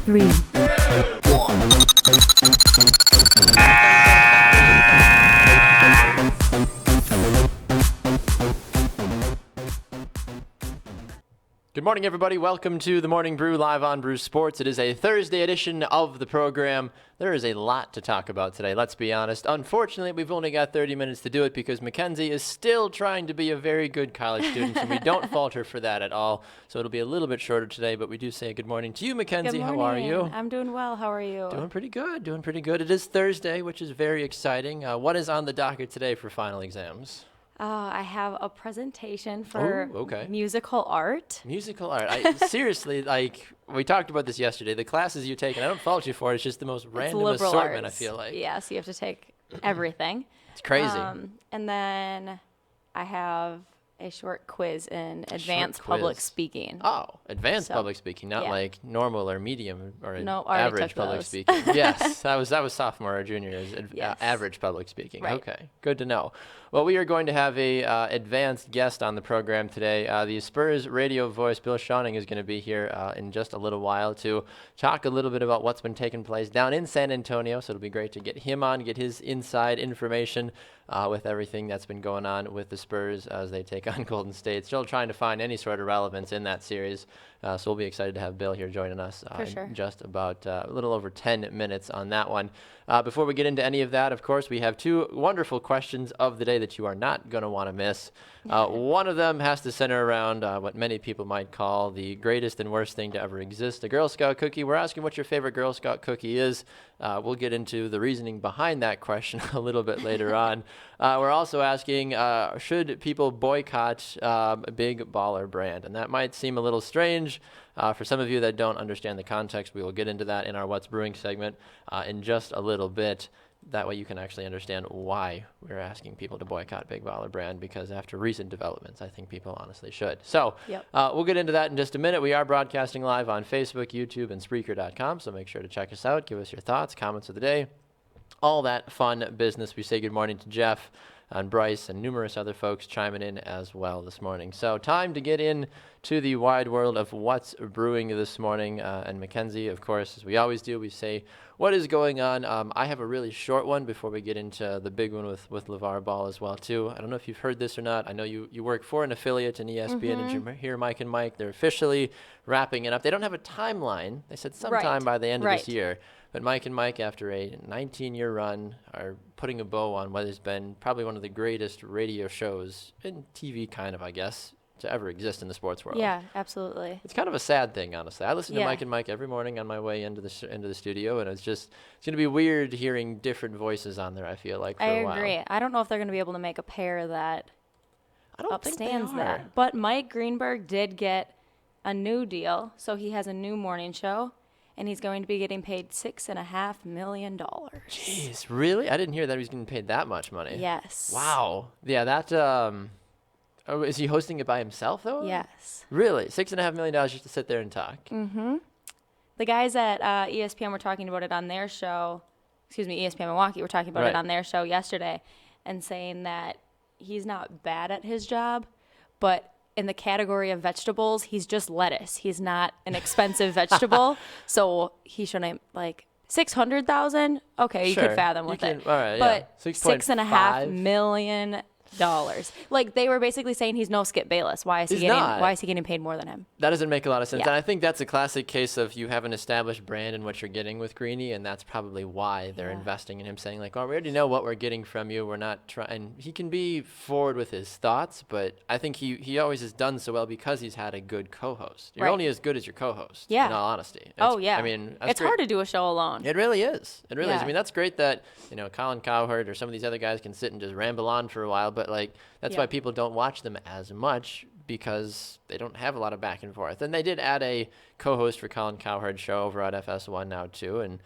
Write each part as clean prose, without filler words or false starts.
3. Good morning, everybody. Welcome to the Morning Brew live on Brew Sports. It is a Thursday edition of the program. There is a lot to talk about today, let's be honest. Unfortunately, we've only got 30 minutes to do it because McKenzie is still trying to be a very good college student, and we don't fault her for that at all. So it'll be a little bit shorter today, but we do say good morning to you, McKenzie. Good morning. How are you? I'm doing well. How are you? Doing pretty good. It is Thursday, which is very exciting. What is on the docket today for final exams? I have a presentation for okay. musical art. Musical art. Seriously, like, we talked about this yesterday. The classes you take, and I don't fault you for it, it's just the most random assortment, arts. I feel like. Yeah, so you have to take everything. It's crazy. And then I have a short quiz in advanced public speaking. Oh, advanced public speaking, not like normal or medium or average public speaking. Yes, that was sophomore or junior years. Yes. Average public speaking. Right. Okay, good to know. Well, we are going to have a advanced guest on the program today. The Spurs radio voice, Bill Schoening, is going to be here in just a little while to talk a little bit about what's been taking place down in San Antonio. So it'll be great to get him on, get his inside information with everything that's been going on with the Spurs as they take on Golden State. Still trying to find any sort of relevance in that series. So we'll be excited to have Bill here joining us in just about a little over 10 minutes on that one. Before we get into any of that, of course, we have two wonderful questions of the day that you are not going to want to miss. One of them has to center around what many people might call the greatest and worst thing to ever exist, a Girl Scout cookie. We're asking what your favorite Girl Scout cookie is. We'll get into the reasoning behind that question a little bit later on. We're also asking, should people boycott a big baller brand? And that might seem a little strange. For some of you that don't understand the context, we will get into that in our What's Brewing segment in just a little bit. That way you can actually understand why we're asking people to boycott Big Baller Brand, because after recent developments, I think people honestly should. So we'll get into that in just a minute. We are broadcasting live on Facebook, YouTube, and Spreaker.com, so make sure to check us out. Give us your thoughts, comments of the day, all that fun business. We say good morning to Jeff and Bryce and numerous other folks chiming in as well this morning. So time to get in to the wide world of what's brewing this morning. And McKenzie, of course, as we always do, we say what is going on. I have a really short one before we get into the big one with LaVar Ball as well, too. I don't know if you've heard this or not. I know you work for an affiliate in ESPN, and you hear Mike and Mike. They're officially wrapping it up. They don't have a timeline. They said sometime by the end of this year. But Mike and Mike, after a 19-year run, are putting a bow on what has been probably one of the greatest radio shows in TV, kind of, I guess, to ever exist in the sports world. Yeah, absolutely. It's kind of a sad thing, honestly. I listen to Mike and Mike every morning on my way into the studio, and it's going to be weird hearing different voices on there, I feel like, for a while. I agree. I don't know if they're going to be able to make a pair that upstands that. But Mike Greenberg did get a new deal, so he has a new morning show. And he's going to be getting paid $6.5 million. Jeez, really? I didn't hear that he was getting paid that much money. Yes. Wow. Yeah, that, is he hosting it by himself, though? Yes. Really? $6.5 million just to sit there and talk? Mm-hmm. The guys at ESPN were talking about it on their show. ESPN Milwaukee were talking about it on their show yesterday and saying that he's not bad at his job, but in the category of vegetables, he's just lettuce. He's not an expensive vegetable. So he shouldn't, like, $600,000? Okay, you could fathom with it. All right, but $6.5 million. Like, they were basically saying he's no Skip Bayless. Why is he getting paid more than him? That doesn't make a lot of sense. Yeah. And I think that's a classic case of you have an established brand in what you're getting with Greeny, and that's probably why they're investing in him, saying, like, oh, we already know what we're getting from you. We're not trying. He can be forward with his thoughts, but I think he always has done so well because he's had a good co-host. You're only as good as your co-host, in all honesty. I mean, it's hard to do a show alone. It really is. It really is. I mean, that's great that, Colin Cowherd or some of these other guys can sit and just ramble on for a while, but, like, that's why people don't watch them as much, because they don't have a lot of back and forth. And they did add a co-host for Colin Cowherd's show over at FS1 now, too. And,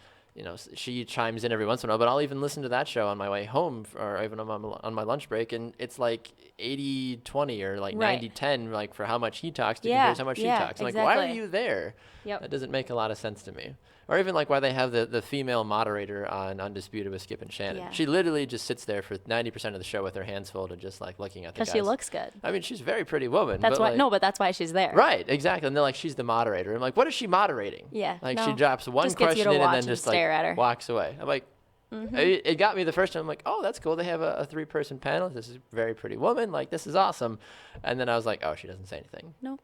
she chimes in every once in a while, but I'll even listen to that show on my way home or even on my lunch break. And it's like 80-20 or like 90-10, like for how much he talks to compared to how much she talks. I'm like, why are you there? Yep. That doesn't make a lot of sense to me. Or even like why they have the female moderator on Undisputed with Skip and Shannon. Yeah. She literally just sits there for 90% of the show with her hands folded, just like looking at the guys. Because she looks good. I mean, she's a very pretty woman. That's but why. like, No, but that's why she's there. Right, exactly. And they're like, she's the moderator. I'm like, what is she moderating? Yeah. Like no. she drops one Just gets you question to in watch and then and just like stare at her. walks away. I'm like, it got me the first time. I'm like, oh, that's cool. They have a 3-person panel. This is a very pretty woman. Like, this is awesome. And then I was like, oh, she doesn't say anything. Nope.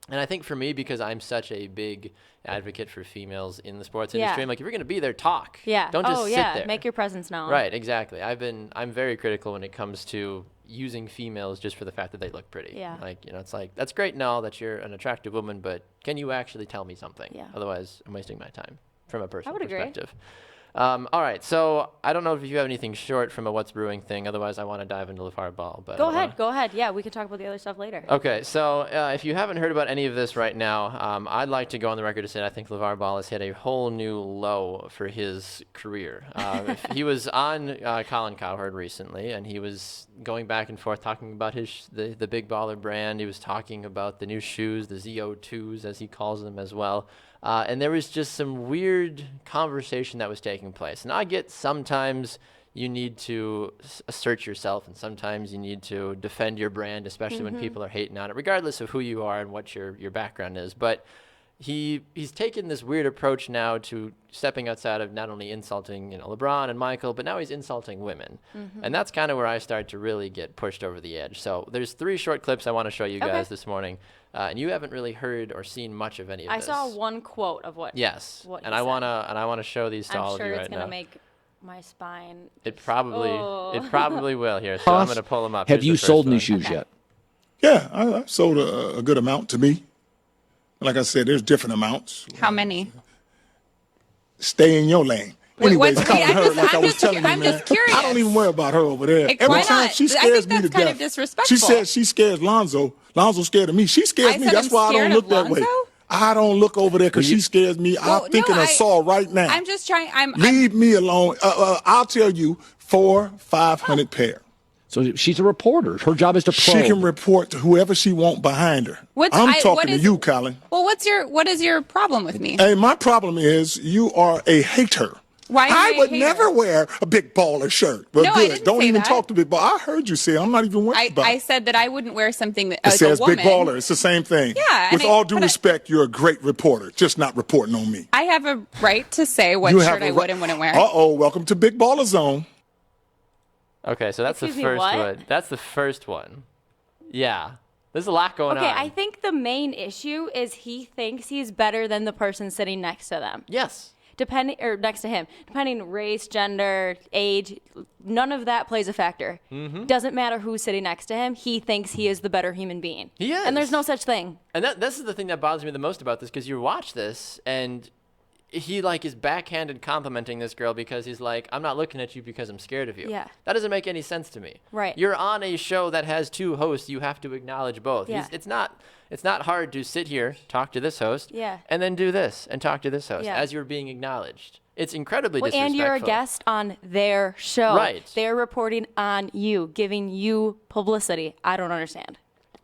And I think for me, because I'm such a big advocate for females in the sports industry, I'm like, if you're going to be there, talk. Yeah. Don't just sit there. Make your presence known. Right, exactly. I'm very critical when it comes to using females just for the fact that they look pretty. Yeah. Like, it's like, that's great and all that you're an attractive woman, but can you actually tell me something? Yeah. Otherwise, I'm wasting my time from a personal I would agree. perspective. All right, so I don't know if you have anything short from a What's Brewing thing. Otherwise, I want to dive into LaVar Ball. But Go ahead. Yeah, we can talk about the other stuff later. Okay, so if you haven't heard about any of this right now, I'd like to go on the record to say I think LaVar Ball has hit a whole new low for his career. He was on Colin Cowherd recently, and he was going back and forth talking about the Big Baller brand. He was talking about the new shoes, the ZO2s, as he calls them as well. And there was just some weird conversation that was taking place. And I get sometimes you need to assert yourself, and sometimes you need to defend your brand, especially when people are hating on it, regardless of who you are and what your background is. But he's taken this weird approach now to stepping outside of not only insulting LeBron and Michael, but now he's insulting women. And that's kind of where I start to really get pushed over the edge. So there's 3 short clips I want to show you guys this morning. And you haven't really heard or seen much of any of this. I saw one quote of what. Yes. What and he I said. want to show these to all of you right now. I'm sure it's gonna make my spine. It probably will here. So I'm going to pull them up. Have Here's you the first sold any one. shoes yet? Yeah, I sold a good amount to me. Like I said, there's different amounts. How many? Stay in your lane. Anyways, what's- calling I'm her just- like I I'm was just telling cu- you, I'm man. just curious. I don't even worry about her over there. Like, Every why time not? she I scares think me to that's kind of death. disrespectful. She says she scares Lonzo. Lonzo scared of me. She scares I me. said That's I'm why I don't scared look of that way. Lonzo? I don't look over there because she scares me. Well, I'm thinking no, of Saul right now. I'm just trying. I'm Leave me alone. I'll tell you, 400-500 pair. So she's a reporter. Her job is to probe. She can report to whoever she wants behind her. What's- I'm I- talking what to is- you, Colin. Well, what is your problem with me? Hey, my problem is you are a hater. Why am I a would hater? never wear a Big Baller shirt. But No, I good. didn't Don't say even that. talk to Big Baller. I heard you say I'm not even worried about I it. said that I wouldn't wear something that It as says a woman. Big Baller. It's the same thing. Yeah, With and all due but respect, you're a great reporter. Just not reporting on me. I have a right to say what You shirt a I would and wouldn't wear. Welcome to Big Baller Zone. Okay, so that's Excuse the me, first what? one. That's the first one. Yeah. There's a lot going on. Okay, I think the main issue is he thinks he's better than the person sitting next to them. Yes. Next to him, depending race, gender, age, none of that plays a factor. Doesn't matter who's sitting next to him. He thinks he is the better human being. He is. And there's no such thing. And this is the thing that bothers me the most about this, because you watch this and he is backhanded complimenting this girl because he's like, I'm not looking at you because I'm scared of you. Yeah. That doesn't make any sense to me. Right. You're on a show that has 2 hosts. You have to acknowledge both. Yeah. It's not hard to sit here, talk to this host, Yeah. and then do this and talk to this host Yeah. as you're being acknowledged. It's incredibly Well, disrespectful. and you're a guest on their show. Right. They're reporting on you, giving you publicity. I don't understand.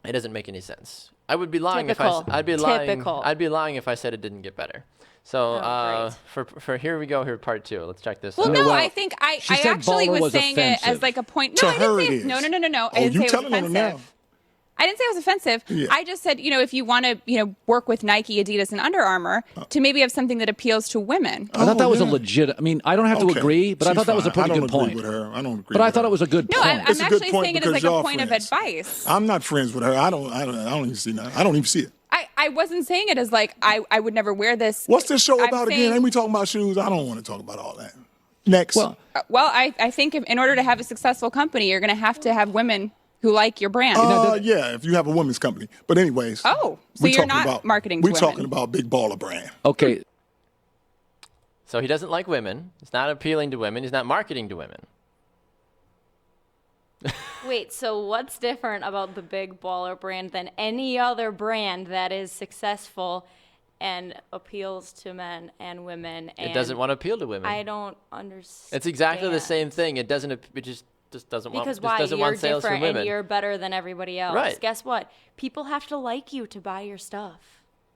It doesn't make any sense. I would be lying Typical. if I'd be lying. Typical. I'd be lying if I said it didn't get better. So Oh, for here we go. Here part 2. Let's check this Well, out. no, well, I think I she said actually baller was was saying it offensive. as like a point. To No, I her didn't say it no. is. I Oh, didn't you say it was telling on her now. offensive. I didn't say it was offensive. Yeah. I just said, if you want to, work with Nike, Adidas, and Under Armour to maybe have something that appeals to women. I thought that was a yeah. legit. I mean, I don't have to Okay. agree, but I She's thought that was a fine. pretty I don't good point. agree with her. I don't agree But I with thought her. it was a good No, point. I'm It's a good actually point saying it as because like a y'all point of friends. advice. I'm not friends with her. I don't even see that. I don't even see it. I wasn't saying it as like I would never wear this. What's this show I'm about saying- again? Ain't we talking about shoes? I don't want to talk about all that. Next. Well, Well, I think in order to have a successful company, you're going to have women who like your brand. yeah, if you have a women's company. But anyways. Oh, so we you're talking not about, marketing to We're women. talking about Big Baller brand. okay. So he doesn't like women. He's not appealing to women. He's not marketing to women. Wait, so what's different about the Big Baller brand than any other brand that is successful and appeals to men and women? And It doesn't want to appeal to women. I don't understand. It's exactly the same thing. It doesn't. It just doesn't want. Because Just why? doesn't You're want sales from different women. and you're better than everybody else. Right. Guess what? People have to like you to buy your stuff.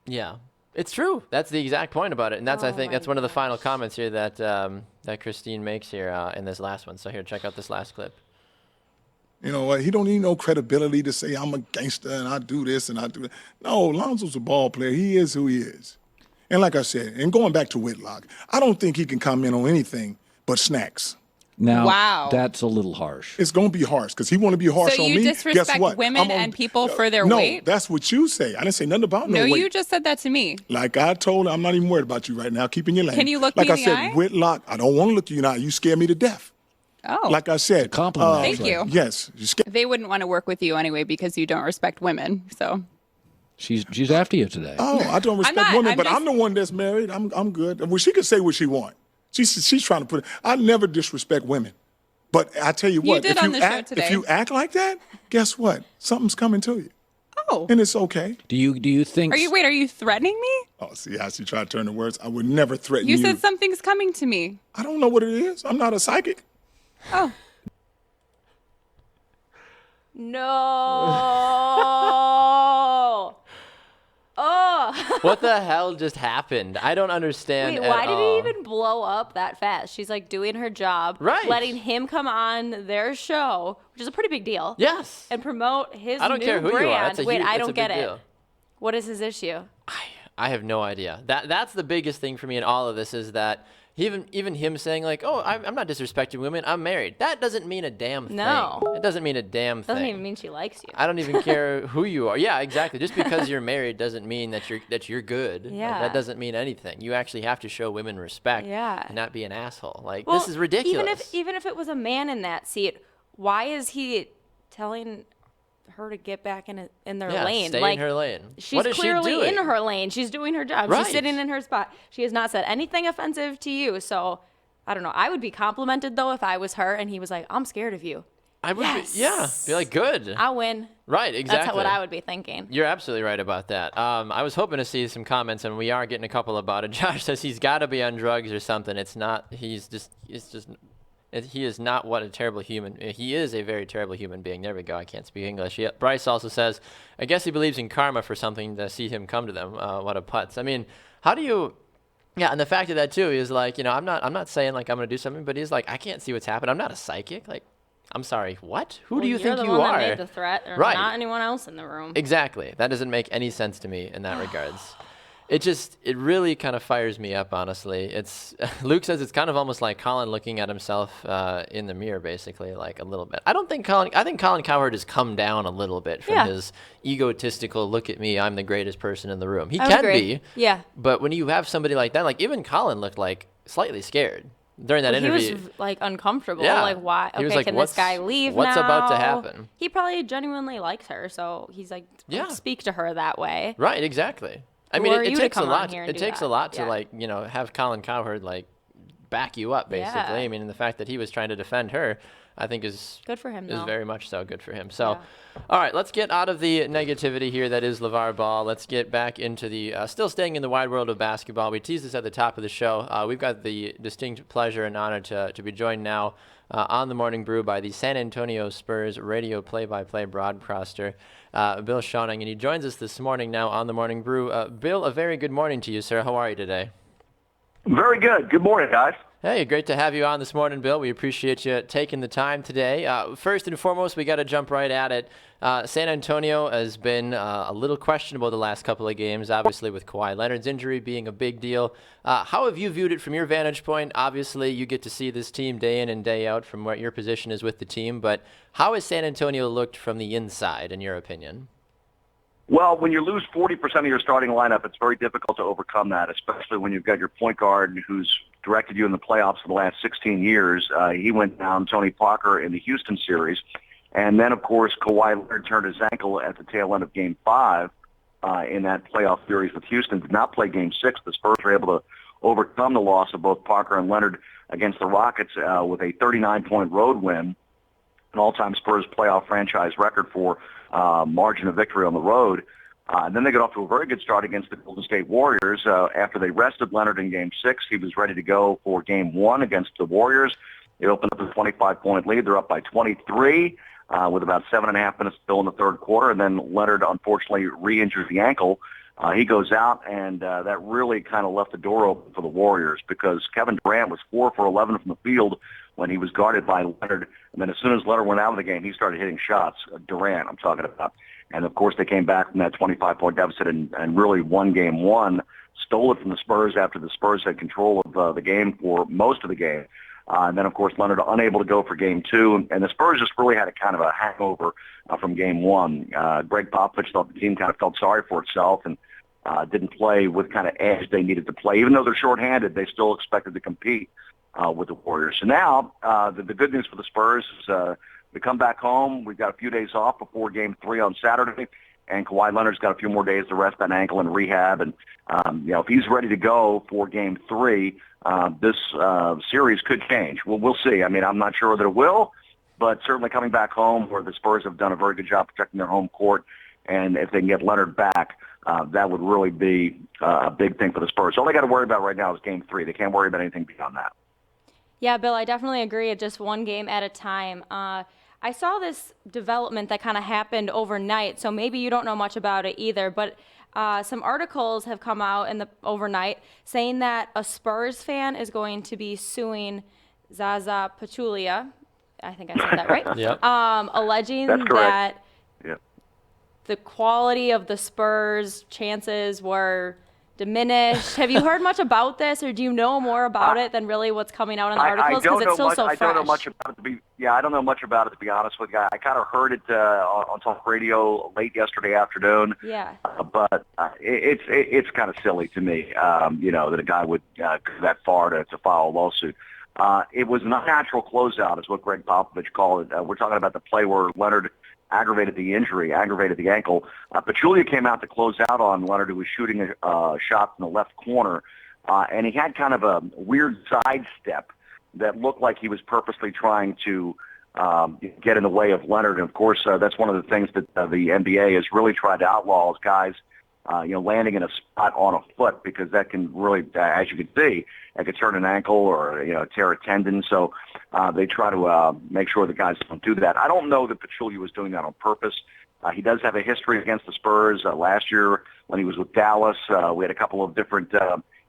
Yeah. It's true. That's the exact point about it, and that's I think my that's one of the final gosh. comments here that that Christine makes here in this last one. So here, check out this last clip. You know what? He don't need no credibility to say I'm a gangster and I do this and I do that. No, Lonzo's a ball player. He is who he is. And like I said, and going back to Whitlock, I don't think he can comment on anything but snacks. Now, Wow. that's a little harsh. It's going to be harsh because he want to be harsh So on you me. disrespect Guess what? women and people for their no, weight? that's what you say. I didn't say nothing about No, weight. you just said that to me. Like I told her, I'm not even worried about you right now. Keep in your lane. Can you look like me I in the said, eye? Whitlock, I don't want to look you in the eye. You scare me to death. Oh. Like I said. Compliment. Thank you. Yes. You scare They wouldn't want to work with you anyway because you don't respect women. So She's after you today. Oh, I don't respect not. women, I'm but just- I'm the one that's married. I'm good. Well, she can say what she wants. She's trying to put it. I never disrespect women. But I tell you what, did if on you the show act today. if you act like that, guess what? Something's coming to you. Oh. And it's okay. Do you think? Are you threatening me? Oh, see how she tried to turn the words. I would never threaten You you. said something's coming to me. I don't know what it is. I'm not a psychic. Oh. No. Oh. What the hell just happened? I don't understand. Wait, at why did all. it even blow up that fast? She's like doing her job, Right. letting him come on their show, which is a pretty big deal. Yes. And promote his I don't new care who brand. you are. That's a Wait, huge, I that's don't a get big it. deal. What is his issue? I have no idea. That's the biggest thing for me in all of this is that even him saying like, oh, I'm not disrespecting women. I'm married. That doesn't mean a damn thing. No. It doesn't mean a damn thing. Doesn't even mean she likes you. I don't even care who you are. Yeah, exactly. Just because you're married doesn't mean that you're good. Like, Yeah. that doesn't mean anything. You actually have to show women respect. Yeah. And not be an asshole. Like Well, this is ridiculous. Even if it was a man in that seat, why is he telling her to get back in their yeah, lane? stay like, in her lane. She's What is clearly she doing? in her lane. She's doing her job. Right. She's sitting in her spot. She has not said anything offensive to you. So, I don't know. I would be complimented, though, if I was her and he was like, I'm scared of you. I would Yes. be, yeah, be like good. I'll win. Right, exactly. That's what I would be thinking. You're absolutely right about that. I was hoping to see some comments, and we are getting a couple about it. Josh says he's got to be on drugs or something. It's not. He is not what a terrible human. He is a very terrible human being. There we go. I can't speak English. Yeah. Bryce also says, I guess he believes in karma for something to see him come to them. What a putz. I mean, how do you? Yeah, and the fact of that too is like, I'm not saying like I'm gonna do something, but he's like, I can't see what's happening. I'm not a psychic. Like, I'm sorry. What? Who do you You're think the you one are? that made the threat, or Right. not anyone else in the room. Exactly. That doesn't make any sense to me in that regards. It really kind of fires me up, honestly. It's Luke says it's kind of almost like Colin looking at himself in the mirror, basically, like a little bit. I think Colin Cowherd has come down a little bit from Yeah. his egotistical, look at me, I'm the greatest person in the room. He I would can agree. be. Yeah. But when you have somebody like that, like even Colin looked like slightly scared during that interview. He was like uncomfortable. Yeah. Like, why? He was Okay, like, can "What's- this guy leave what's now?" about to happen? He probably genuinely likes her, so he's like, Yeah. don't speak to her that way. Right, exactly. I Who mean, are it you to takes a come on lot. here and It do takes a that? lot to Yeah. like, have Colin Cowherd like back you up, basically. Yeah. I mean, and the fact that he was trying to defend her, I think is Good for him, is though. very much so good for him. So, Yeah. all right, let's get out of the negativity here that is LaVar Ball. Let's get back into the still staying in the wide world of basketball. We teased this at the top of the show. We've got the distinct pleasure and honor to be joined now on the Morning Brew by the San Antonio Spurs radio play-by-play broadcaster, Bill Schoening, and he joins us this morning now on the Morning Brew. Bill, a very good morning to you, sir. How are you today? Very good. Good morning, guys. Hey, great to have you on this morning, Bill. We appreciate you taking the time today. First and foremost, we got to jump right at it. San Antonio has been a little questionable the last couple of games, obviously with Kawhi Leonard's injury being a big deal. How have you viewed it from your vantage point? Obviously, you get to see this team day in and day out from what your position is with the team, but how has San Antonio looked from the inside, in your opinion? Well, when you lose 40% of your starting lineup, it's very difficult to overcome that, especially when you've got your point guard who's directed you in the playoffs for the last 16 years. He went down, Tony Parker, in the Houston series. And then, of course, Kawhi Leonard turned his ankle at the tail end of Game 5 in that playoff series with Houston. Did not play Game 6. The Spurs were able to overcome the loss of both Parker and Leonard against the Rockets with a 39-point road win, an all-time Spurs playoff franchise record for margin of victory on the road. And then they got off to a very good start against the Golden State Warriors. After they rested Leonard in Game 6, he was ready to go for Game 1 against the Warriors. It opened up a 25-point lead. They're up by 23 with about 7.5 minutes still in the third quarter. And then Leonard, unfortunately, re-injured the ankle He goes out, and that really kind of left the door open for the Warriors because Kevin Durant was 4 for 11 from the field when he was guarded by Leonard. And then as soon as Leonard went out of the game, he started hitting shots. Durant, I'm talking about. And, of course, they came back from that 25-point deficit and really won game one, stole it from the Spurs after the Spurs had control of the game for most of the game. And then, of course, Leonard unable to go for game two. And the Spurs just really had a kind of a hangover from game one. Greg Popovich thought the team kind of felt sorry for itself and didn't play with kind of edge they needed to play. Even though they're shorthanded, they still expected to compete with the Warriors. So now the good news for the Spurs is we come back home. We've got a few days off before game three on Saturday. And Kawhi Leonard's got a few more days to rest that ankle and rehab. And, if he's ready to go for game three, this series could change. Well, we'll see. I mean, I'm not sure that it will, but certainly coming back home where the Spurs have done a very good job protecting their home court, and if they can get Leonard back, that would really be a big thing for the Spurs. All they got to worry about right now is game three. They can't worry about anything beyond that. Yeah, Bill, I definitely agree. It's just one game at a time. I saw this development that kind of happened overnight, so maybe you don't know much about it either, but some articles have come out in the overnight saying that a Spurs fan is going to be suing Zaza Pachulia. I think I said that right. Yep. Alleging That's correct. that the quality of the Spurs' chances were diminished. Have you heard much about this, or do you know more about it than really what's coming out in the articles? Because it's still so fresh. I don't know much about it I don't know much about it, to be honest with you. I kind of heard it on talk radio late yesterday afternoon. Yeah. But it's kind of silly to me, that a guy would go that far to file a lawsuit. It was an unnatural closeout, is what Greg Popovich called it. We're talking about the play where Leonard aggravated the ankle. Pachulia came out to close out on Leonard, who was shooting a shot from the left corner, and he had kind of a weird sidestep that looked like he was purposely trying to get in the way of Leonard. And, of course, that's one of the things that the NBA has really tried to outlaw is guys, landing in a spot on a foot, because that can really, as you can see, it could turn an ankle or, tear a tendon. So they try to make sure the guys don't do that. I don't know that Pachulia was doing that on purpose. He does have a history against the Spurs. Last year when he was with Dallas, we had a couple of different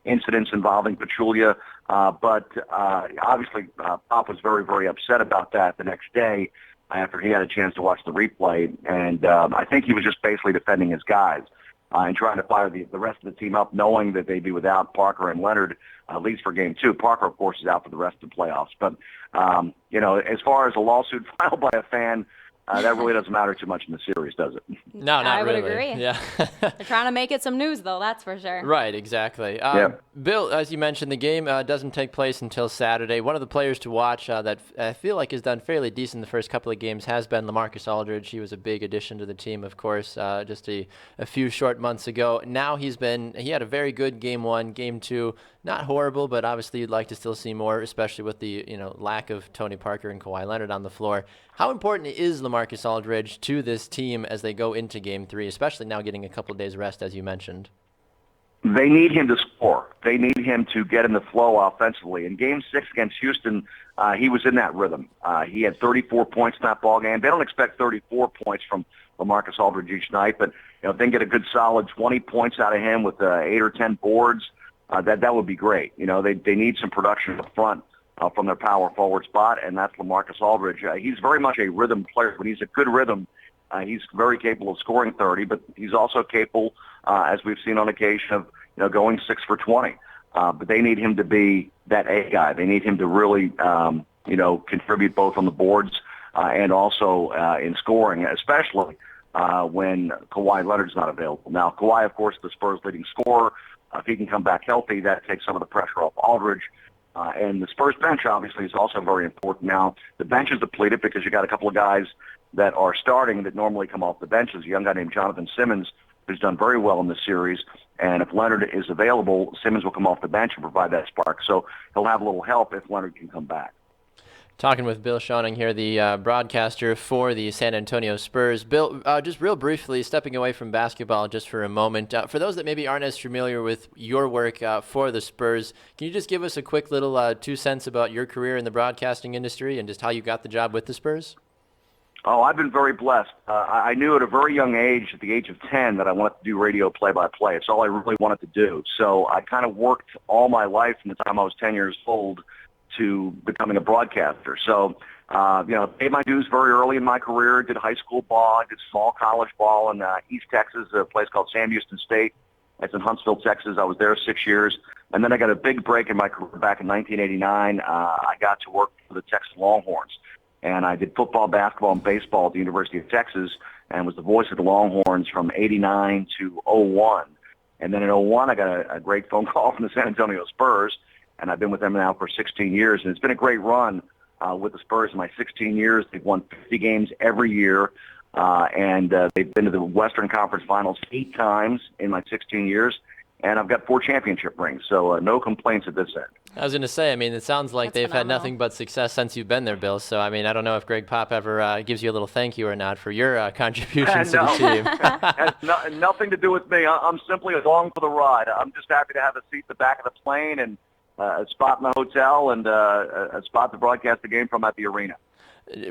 incidents involving Pachulia. But obviously Pop was very, very upset about that the next day after he had a chance to watch the replay. And I think he was just basically defending his guys. And trying to fire the rest of the team up, knowing that they'd be without Parker and Leonard, at least for game two. Parker, of course, is out for the rest of the playoffs. But, as far as a lawsuit filed by a fan, that really doesn't matter too much in the series, does it? No, not I would really. agree. Yeah. They're trying to make it some news, though, that's for sure. Right, exactly. Bill, as you mentioned, the game doesn't take place until Saturday. One of the players to watch that I feel like has done fairly decent the first couple of games has been LaMarcus Aldridge. He was a big addition to the team, of course, just a few short months ago. Now he had a very good game one, game two, not horrible, but obviously you'd like to still see more, especially with the lack of Tony Parker and Kawhi Leonard on the floor. How important is LaMarcus Aldridge to this team as they go into game three, especially now getting a couple of days rest, as you mentioned? They need him to score. They need him to get in the flow offensively. In Game 6 against Houston, he was in that rhythm. He had 34 points in that ball game. They don't expect 34 points from LaMarcus Aldridge each night, but if they can get a good solid 20 points out of him with 8 or 10 boards, that would be great. They need some production up front from their power forward spot, and that's LaMarcus Aldridge. He's very much a rhythm player. When he's a good rhythm, he's very capable of scoring 30, but he's also capable, as we've seen on occasion, of going 6 for 20. But they need him to be that A guy. They need him to really, contribute both on the boards and also in scoring, especially when Kawhi Leonard's not available. Now, Kawhi, of course, the Spurs' leading scorer. If he can come back healthy, that takes some of the pressure off Aldridge. And the Spurs bench, obviously, is also very important. Now, the bench is depleted because you got a couple of guys that are starting that normally come off the bench. There's a young guy named Jonathan Simmons who's done very well in this series. And if Leonard is available, Simmons will come off the bench and provide that spark. So he'll have a little help if Leonard can come back. Talking with Bill Schoening here, the broadcaster for the San Antonio Spurs. Bill, just real briefly, stepping away from basketball just for a moment, for those that maybe aren't as familiar with your work for the Spurs, can you just give us a quick little 2 cents about your career in the broadcasting industry and just how you got the job with the Spurs? Oh, I've been very blessed. I knew at a very young age, at the age of 10, that I wanted to do radio play-by-play. It's all I really wanted to do. So I kind of worked all my life from the time I was 10 years old to becoming a broadcaster. So, paid my dues very early in my career, did high school ball, did small college ball in East Texas, a place called Sam Houston State. That's in Huntsville, Texas. I was there 6 years. And then I got a big break in my career back in 1989. I got to work for the Texas Longhorns. And I did football, basketball, and baseball at the University of Texas and was the voice of the Longhorns from 89 to 01. And then in 01, I got a great phone call from the San Antonio Spurs, and I've been with them now for 16 years. And it's been a great run with the Spurs in my 16 years. They've won 50 games every year, and they've been to the Western Conference Finals 8 times in my 16 years. And I've got 4 championship rings, so no complaints at this end. I was going to say, I mean, it sounds like they've had nothing but success since you've been there, Bill. So, I mean, I don't know if Greg Pop ever gives you a little thank you or not for your contributions to the team. Has nothing to do with me. I'm simply along for the ride. I'm just happy to have a seat in the back of the plane and a spot in the hotel and a spot to broadcast the game from at the arena.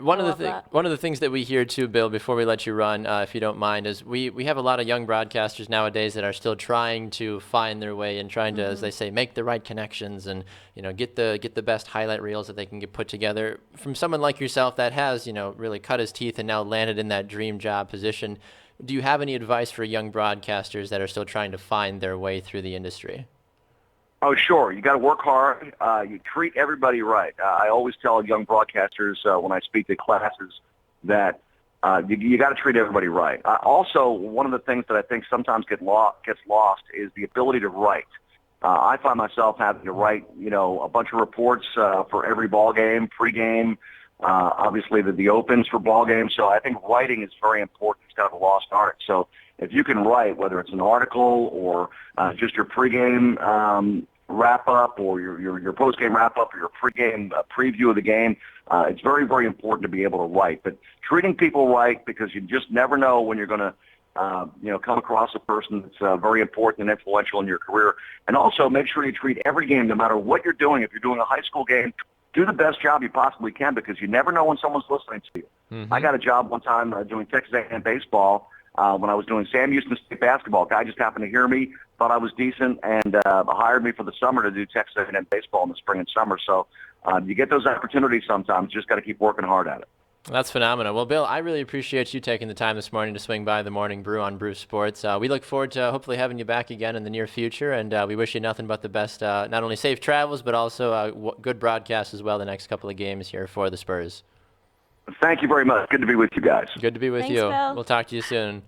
One of the things that we hear too, Bill, before we let you run, if you don't mind, is we have a lot of young broadcasters nowadays that are still trying to find their way and trying to, as they say, make the right connections and get the best highlight reels that they can get put together. From someone like yourself that has really cut his teeth and now landed in that dream job position, do you have any advice for young broadcasters that are still trying to find their way through the industry? Oh, sure. You got to work hard. You treat everybody right. I always tell young broadcasters when I speak to classes that you got to treat everybody right. Also, one of the things that I think sometimes gets lost is the ability to write. I find myself having to write, a bunch of reports for every ball game, pregame, obviously the opens for ball games. So I think writing is very important. It's kind of a lost art. So if you can write, whether it's an article or just your pregame wrap-up or your post-game wrap-up or your pregame preview of the game, it's very, very important to be able to write. But treating people right, because you just never know when you're going to come across a person that's very important and influential in your career. And also make sure you treat every game, no matter what you're doing. If you're doing a high school game, do the best job you possibly can, because you never know when someone's listening to you. Mm-hmm. I got a job one time doing Texas A&M baseball when I was doing Sam Houston State basketball. A guy just happened to hear me, thought I was decent, and hired me for the summer to do Texas A&M baseball in the spring and summer. So you get those opportunities sometimes. You just got to keep working hard at it. That's phenomenal. Well, Bill, I really appreciate you taking the time this morning to swing by the Morning Brew on Brew Sports. We look forward to hopefully having you back again in the near future, and we wish you nothing but the best, not only safe travels, but also good broadcasts as well the next couple of games here for the Spurs. Thank you very much. Good to be with you guys. Good to be with you. Bill. We'll talk to you soon.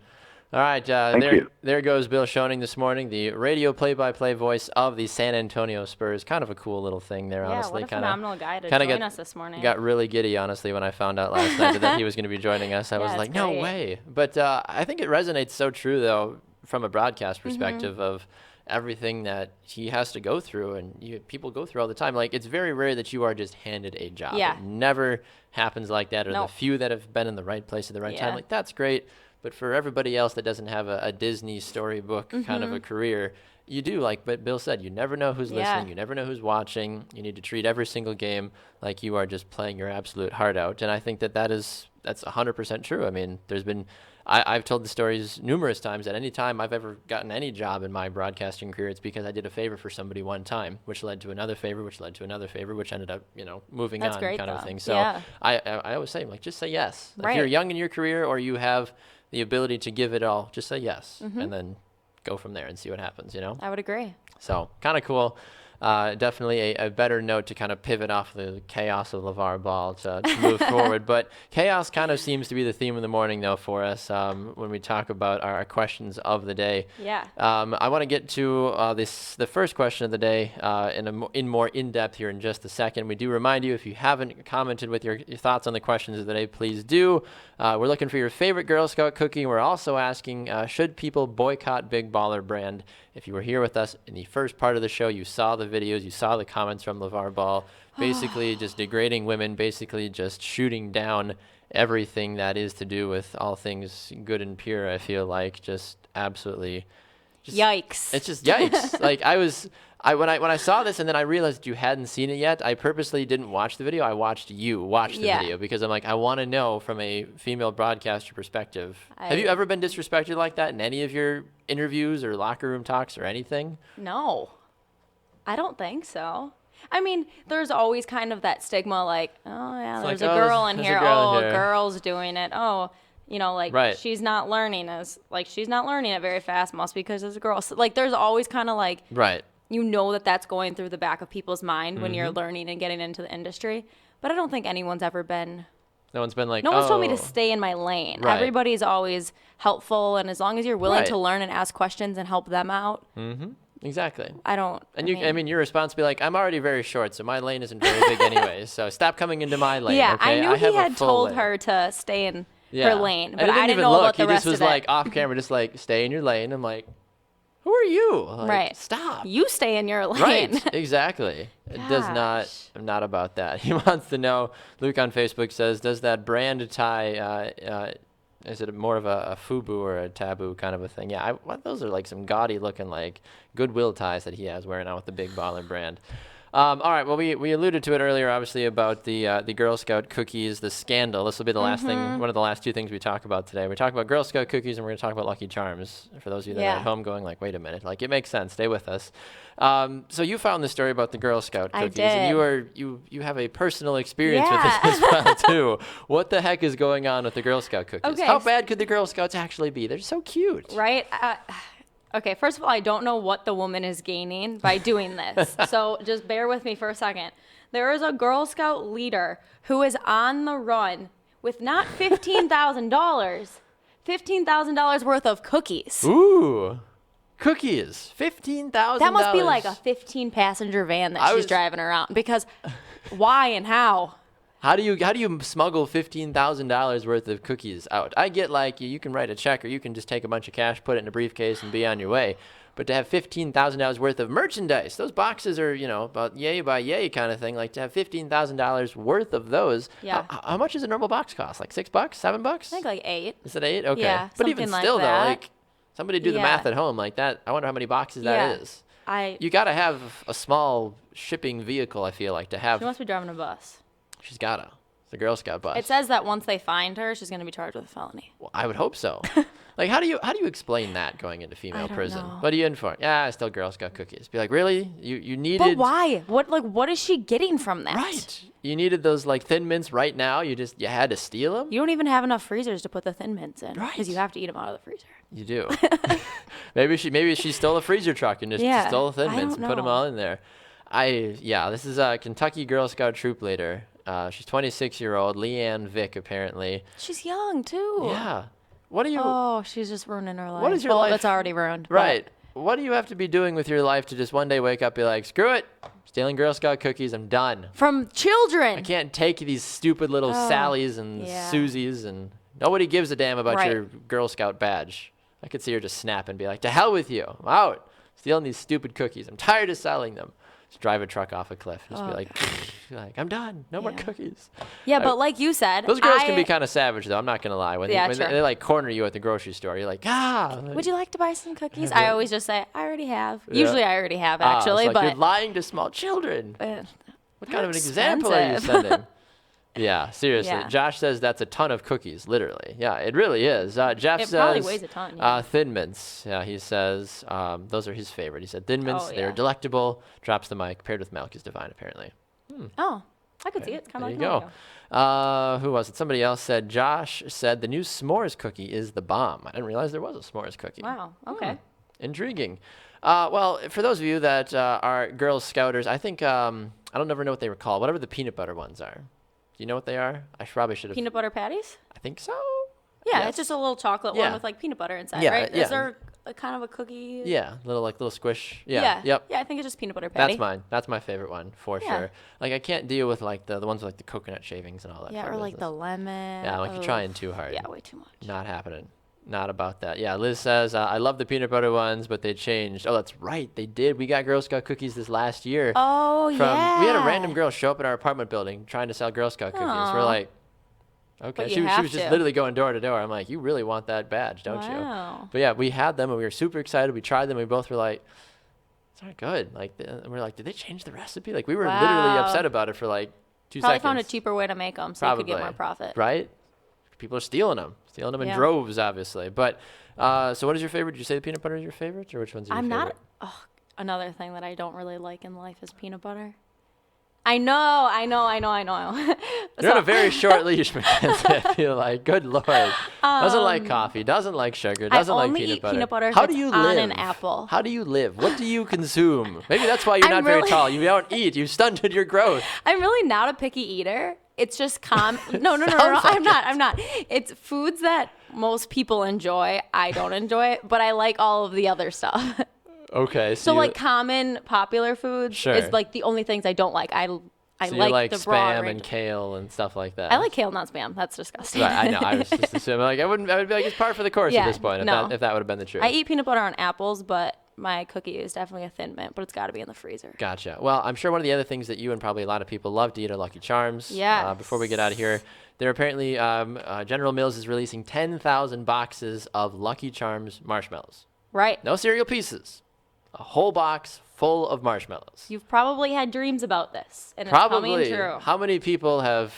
All right, Thank you. There goes Bill Schoening this morning, the radio play-by-play voice of the San Antonio Spurs. Kind of a cool little thing there, honestly. What a phenomenal guy to join us this morning. Got really giddy, honestly, when I found out last night that he was going to be joining us. I was like, no way. But I think it resonates so true, though, from a broadcast perspective of everything that he has to go through and people go through all the time. Like, it's very rare that you are just handed a job. Yeah. It never happens like that. Or the few that have been in the right place at the right time, like, that's great. But for everybody else that doesn't have a Disney storybook kind of a career, you do, like Bill said, you never know who's listening. You never know who's watching. You need to treat every single game like you are just playing your absolute heart out. And I think that's 100% true. I mean, I've told the stories numerous times that any time I've ever gotten any job in my broadcasting career, it's because I did a favor for somebody one time, which led to another favor, which led to another favor, which ended up, moving on kind of thing. So I always say, like, just say yes. Right. If you're young in your career or you have the ability to give it all, just say yes, and then go from there and see what happens, I would agree. So kind of cool. Definitely a better note to kind of pivot off the chaos of LaVar Ball to move forward. But chaos kind of seems to be the theme of the morning, though, for us when we talk about our questions of the day. Yeah. I want to get to the first question of the day in more in-depth here in just a second. We do remind you, if you haven't commented with your thoughts on the questions of the day, please do. We're looking for your favorite Girl Scout cookie. We're also asking, should people boycott Big Baller Brand? If you were here with us in the first part of the show, you saw the videos, you saw the comments from LaVar Ball, basically just degrading women, basically just shooting down everything that is to do with all things good and pure, I feel like. Just absolutely Yikes. It's just yikes. Like when I saw this and then I realized you hadn't seen it yet, I purposely didn't watch the video. I watched you watch the video because I'm like, I want to know from a female broadcaster perspective. Have you ever been disrespected like that in any of your interviews or locker room talks or anything? No, I don't think so. I mean, there's always kind of that stigma, like, oh yeah, It's there's like, a oh, girl in there's a here. girl Oh, in a here. girl's doing it. Oh, you know, like Right. she's not learning it very fast, must be because there's a girl. So, like, there's always kind of like, Right. you know, that's going through the back of people's mind when Mm-hmm. you're learning and getting into the industry. But I don't think anyone's ever been. No one's been like, No one's told me "Oh." to stay in my lane. Right. Everybody's always helpful, and as long as you're willing Right. to learn and ask questions and help them out, Exactly. I don't. And I mean, your response would be like, I'm already very short, so my lane isn't very big anyways. So stop coming into my lane. Yeah, okay? I knew have he a had full told lane. her to stay in Yeah. her lane, And but he I didn't even know look. about the He rest just was of like it. off camera, just like, stay in your lane. I'm like, who are you? Like, Right. Stop. You stay in your lane. Right, exactly. It does Gosh. not about that. He wants to know, Luke on Facebook says, does that brand tie, is it more of a FUBU or a taboo kind of a thing? Yeah, those are like some gaudy looking like Goodwill ties that he has wearing out with the big baller brand. All right, well, we alluded to it earlier, obviously, about the Girl Scout cookies, the scandal. This will be the last thing, one of the last two things we talk about today. We talk about Girl Scout cookies, and we're going to talk about Lucky Charms. For those of you that are at home going like, wait a minute, like, it makes sense. Stay with us. So you found the story about the Girl Scout I cookies, and did. you have a personal experience with Yeah. this as well, too. What the heck is going on with the Girl Scout cookies? Okay, How bad could the Girl Scouts actually be? They're so cute. Right? Okay, first of all, I don't know what the woman is gaining by doing this. So just bear with me for a second. There is a Girl Scout leader who is on the run with not $15,000, $15,000 worth of cookies. Ooh. Cookies. $15,000. That must be like a 15-passenger van that she's driving around. Because why and how? How do you smuggle $15,000 worth of cookies out? I get like you can write a check or you can just take a bunch of cash, put it in a briefcase, and be on your way. But to have $15,000 worth of merchandise, those boxes are, about yay by yay kind of thing. Like to have $15,000 worth of those. Yeah. How much does a normal box cost? Like $6, $7? I think like 8. Is it 8? Okay. Yeah, but even something like still, though, that. like somebody do the Yeah. math at home like that. I wonder how many boxes that is. You got to have a small shipping vehicle, I feel like, to have. She must be driving a bus. She's got to. It's the Girl Scout bus. It says that once they find her, she's going to be charged with a felony. Well, I would hope so. Like, how do you explain that going into female don't prison? know. What are you in for? Yeah, still Girl Scout cookies. Be like, really? You needed. But why? What is she getting from that? Right. You needed those like Thin Mints right now. You had to steal them. You don't even have enough freezers to put the Thin Mints in. Right. Because you have to eat them out of the freezer. You do. maybe she stole a freezer truck and just Yeah, stole the Thin I Mints don't and put them know. all in there. This is a Kentucky Girl Scout troop leader. She's 26-year-old Leanne Vick, apparently. She's young, too. Yeah. What do you? Oh, she's just ruining her life. What is your well, life- that's already ruined. but- Right. What do you have to be doing with your life to just one day wake up and be like, screw it, stealing Girl Scout cookies, I'm done. From children. I can't take these stupid little Sallys and yeah. Susies, and nobody gives a damn about Right. your Girl Scout badge. I could see her just snap and be like, to hell with you. I'm out. Stealing these stupid cookies. I'm tired of selling them. Just drive a truck off a cliff. Just be like, I'm done. No more Yeah. cookies. Yeah, but like you said, Those girls can be kind of savage, though. I'm not going to lie. When, Yeah, when true. they like corner you at the grocery store, you're like, Would you like to buy some cookies? I always just say, I already have. Usually I already have, actually, it's like, but you're lying to small children. What kind of an example are you expensive. setting? Yeah, seriously. Yeah. Josh says that's a ton of cookies, literally. Yeah, it really is. Jeff It says probably weighs a ton, yeah. Thin Mints. Yeah, he says those are his favorite. He said Thin Mints, Oh, they're yeah. delectable. Drops the mic. Paired with milk is divine, apparently. oh, I could see it. It's kind There of you like go. Mario. Who was it? Somebody else said, Josh said the new s'mores cookie is the bomb. I didn't realize there was a s'mores cookie. Wow, okay. Intriguing. Well, for those of you that are Girl Scouters, I think, I don't ever know what they were called, whatever the peanut butter ones are. Do you know what they are? I probably should have. Peanut butter patties? I think so. Yeah, Yes. it's just a little chocolate Yeah. one with like peanut butter inside, Yeah, right? yeah. Is there a kind of a cookie? Yeah, little squish. Yeah. Yep. Yeah, I think it's just peanut butter patty. That's mine. That's my favorite one for Yeah. sure. Like I can't deal with like the ones with like the coconut shavings and all that. Yeah, fun or like the business. lemon. Yeah, like you're Ugh. trying too hard. Yeah, way too much. Not happening. Not about that. Yeah, Liz says, I love the peanut butter ones, but they changed. Oh, that's right. They did. We got Girl Scout cookies this last year. Oh, We had a yeah. random girl show up in our apartment building trying to sell Girl Scout cookies. We're Aw. like, Okay, But she you was have just to. literally going door to door. I'm like, you really want that badge, don't you? Wow. But yeah, we had them and we were super excited. We tried them. We both were like, it's not good. Like, and we're like, did they change the recipe? Like, we were literally Wow. upset about it for like 2 Probably seconds. found a cheaper way to make them so you could get more profit. Right? People are stealing them in Yeah. droves, obviously. But so what is your favorite? Did you say the peanut butter is your favorite, or which one's your I'm favorite? not. Oh, another thing that I don't really like in life is peanut butter. I know. You're on a very short leash, McKenzie. I feel like, good lord, doesn't like coffee, doesn't like sugar, doesn't I like only peanut eat butter. peanut butter if How it's do you on live? an apple. How do you live? What do you consume? Maybe that's why you're I'm not very really- tall. You don't eat. You stunted your growth. I'm really not a picky eater. It's just No. Sounds I'm like not. It's foods that most people enjoy. I don't enjoy it, but I like all of the other stuff. Okay, So you, like common popular foods Sure. is like the only things I don't like. I so you like, like the broad spam range. and kale and stuff like that. I like kale, not spam. That's disgusting. Right, I know. I was just assuming. Like, I would be like, it's par for the course at Yeah, this point. no. If that would have been the truth. I eat peanut butter on apples, but my cookie is definitely a Thin Mint, but it's got to be in the freezer. Gotcha. Well, I'm sure one of the other things that you and probably a lot of people love to eat are Lucky Charms. Yes. Before we get out of here, they're apparently General Mills is releasing 10,000 boxes of Lucky Charms marshmallows. Right. No cereal pieces. A whole box full of marshmallows. You've probably had dreams about this, and it's Probably. coming true. How many people have,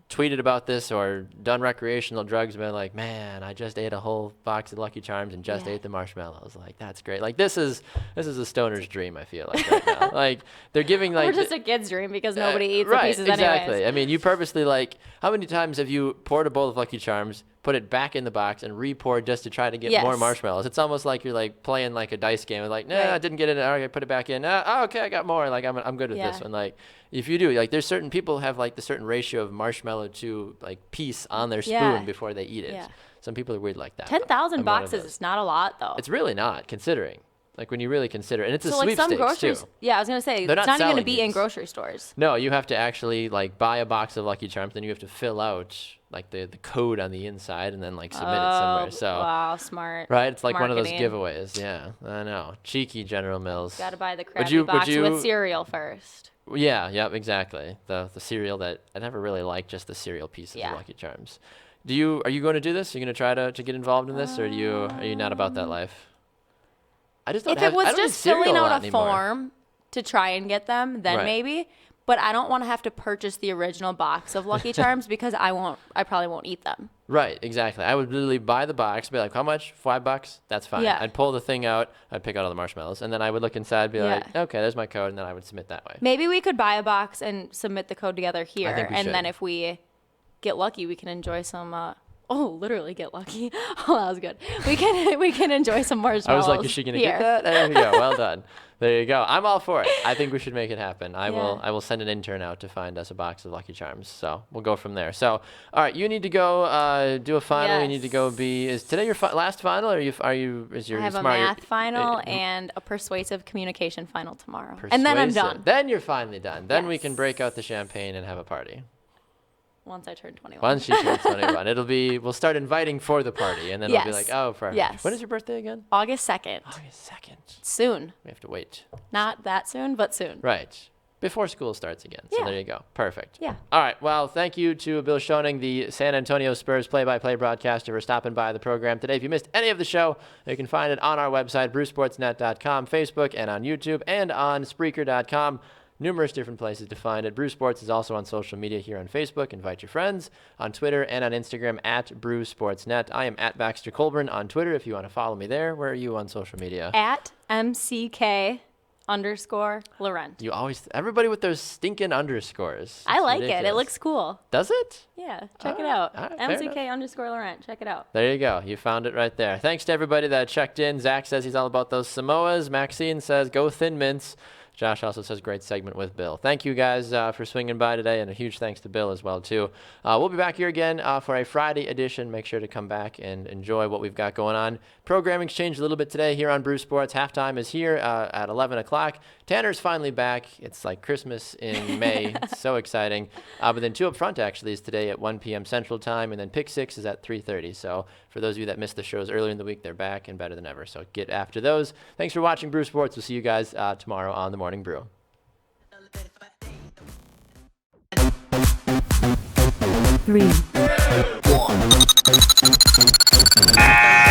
tweeted about this or done recreational drugs and been like, man, I just ate a whole box of Lucky Charms and just Yeah. ate the marshmallows. Like, that's great. Like, this is a stoner's dream, I feel like, right now. Like, they're giving, like... Or just a kid's dream because nobody eats right, the pieces exactly. anyways. I mean, you purposely, like, how many times have you poured a bowl of Lucky Charms, put it back in the box, and re-poured just to try to get more Yes. marshmallows? It's almost like you're, like, playing, like, a dice game. Like, nah, Right. I didn't get it. Okay, put it back in. Oh, okay, I got more. Like, I'm good with this Yeah. one. Like, if you do, like, there's certain people have, like, the certain ratio of marshmallow to, like, piece on their spoon Yeah. before they eat it. Yeah. Some people are weird like that. 10,000 I'm one of boxes those. is not a lot, though. It's really not, considering. Like, when you really consider it. And it's a so like some sweepstakes, groceries. too. Yeah, I was gonna say They're it's not not even gonna selling be in these. grocery stores. No, you have to actually like buy a box of Lucky Charms, then you have to fill out like the code on the inside and then like submit it somewhere. So Wow, smart. right, it's like one of those marketing. giveaways. Yeah, I know. Cheeky General Mills. Got to buy the crappy you- box would you- with cereal first. Yeah, yep, exactly. The cereal that I never really liked, just the cereal pieces Yeah. of Lucky Charms. Are you going to do this? Are you going to try to get involved in this, or are you not about that life? I just don't If have. it was I don't eat just cereal filling a out lot a anymore. form to try and get them, then Right. maybe. But I don't want to have to purchase the original box of Lucky Charms because I probably won't eat them. Right, exactly. I would literally buy the box, be like, how much? $5? That's fine. Yeah. I'd pull the thing out, I'd pick out all the marshmallows, and then I would look inside, be like, Yeah. okay, there's my code, and then I would submit that way. Maybe we could buy a box and submit the code together here, think we and then should. if we get lucky, we can enjoy some. Literally get lucky. Oh, that was good. We can enjoy some I marshmallows. was like, is she going to here. get that? There you go. Well done. There you go. I'm all for it. I think we should make it happen. I Yeah. will send an intern out to find us a box of Lucky Charms. So we'll go from there. So, all right, you need to go do a final. You need to go be. Is today your last final, or is your I have a smart? math final and a persuasive communication final tomorrow, and then I'm Persuasive. done. Then you're finally done. Then we can Yes. break out the champagne and have a party. Once I turn 21. Once she turns 21, we'll start inviting for the party, and then it'll be like, Yes. oh, perfect. Yes. When is your birthday again? August 2nd. August 2nd. Soon. We have to wait. Not that soon, but soon. Right. Before school starts again. So Yeah. there you go. Perfect. Yeah. All right. Well, thank you to Bill Schoening, the San Antonio Spurs play-by-play broadcaster, for stopping by the program today. If you missed any of the show, you can find it on our website, brewsportsnet.com, Facebook, and on YouTube, and on Spreaker.com. Numerous different places to find it. Brew Sports is also on social media here on Facebook. Invite your friends. On Twitter and on Instagram at BrewSportsNet. I am at Baxter Colburn on Twitter if you want to follow me there. Where are you on social media? At MCK_Laurent. Everybody with those stinking underscores. I It's like it. ridiculous. It looks cool. Does it? Yeah, check it All right, out. all right, fair MCK_Laurent. Check it out. There you go. You found it right there. Thanks to everybody that checked in. Zach says he's all about those Samoas. Maxine says go Thin Mints. Josh also says great segment with Bill. Thank you guys for swinging by today, and a huge thanks to Bill as well too. We'll be back here again for a Friday edition. Make sure to come back and enjoy what we've got going on. Programming's changed a little bit today here on Brew Sports. Halftime is here at 11 o'clock. Tanner's finally back. It's like Christmas in May. It's so exciting. But then 2 Up Front actually is today at 1 p.m. Central Time, and then Pick 6 is at 3:30. So for those of you that missed the shows earlier in the week, they're back and better than ever. So get after those. Thanks for watching Brew Sports. We'll see you guys tomorrow on the Morning Brew. 3, 2, 1.